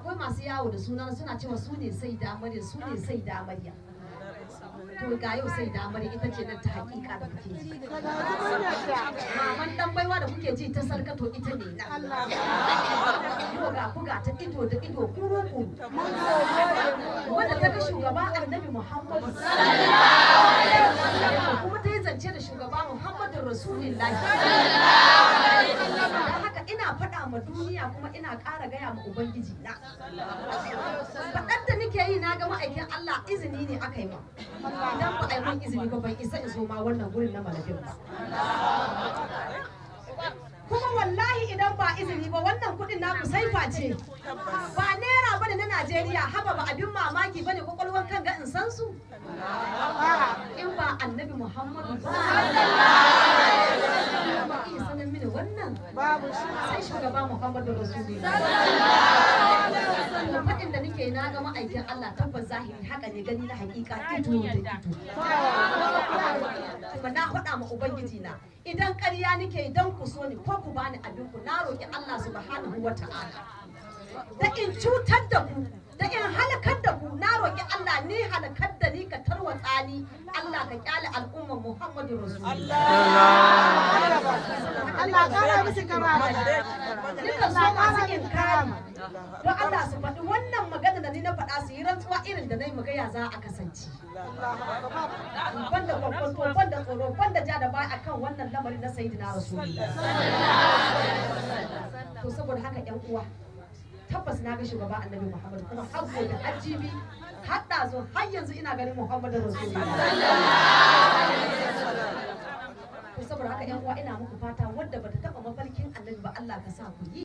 akwai masu yawo da sunan suna cewa su ne sai da amarya su ne sai da amarya. To ga yau sai da amarya ita ce nan ta hakika da kuke ji. Maman dan baiwa da kuke ji ta sarkato ita ne na. Yau ga buga ta ido da ido kuru-kuru. Wanda ta ga shugaba annabi Muhammadu kuma ta yi zance da shugaba Muhammadu Rasulullahi. Haka ina faɗa ma duniya kuma ina ƙara gaya ma Ubangiji na. Faɗar da nake yi na ga ma'aikin Allah izini ne aka yi ma. Idan ba a yi min izini ba ban isa in zo ma wannan gurin na malabin ba. Kuma wallahi idan ba izini ba wannan kuɗin naku saifa ce. Ba naira bane na Najeriya haba ba abin mamaki bane kwakwalwar kan ga in san su. In ba annabi Muhammadu sanin mini wannan sai shugaba Muhammadu Rasulullah. Faɗin da nake na ga ma'aikin Allah tabbas zahiri haka ne gani na hakika ido da ido. Kuma na faɗa ma Ubangiji na idan ƙarya nake idan ku so ni ko ku bani abin ku na roƙi Allah subhanahu wa ta'ala da in cutar da ku da in halakar da ku na roƙi Allah ni halakar da ni ka tarwatsa ni Allah ka kyale al'ummar Muhammadu Rasulullah. Allah ƙara musu karama. Duka su masu inkari don Allah su faɗi wannan magana da ni na faɗa su yi rantsuwa irin da na yi magaya za a kasance. Banda kwakwato, banda tsoro, banda ja da baya akan wannan lamarin na Sayyidina Rasulullah. To saboda haka ƴan uwa tabbas na ga shugaba annabi Muhammad kuma har gobe har jibi har ɗazo har yanzu ina ganin Muhammadu Rasulullah. To saboda haka ƴan uwa ina muku fata wadda bata taɓa mafarkin annabi ba Allah ka sa ku yi.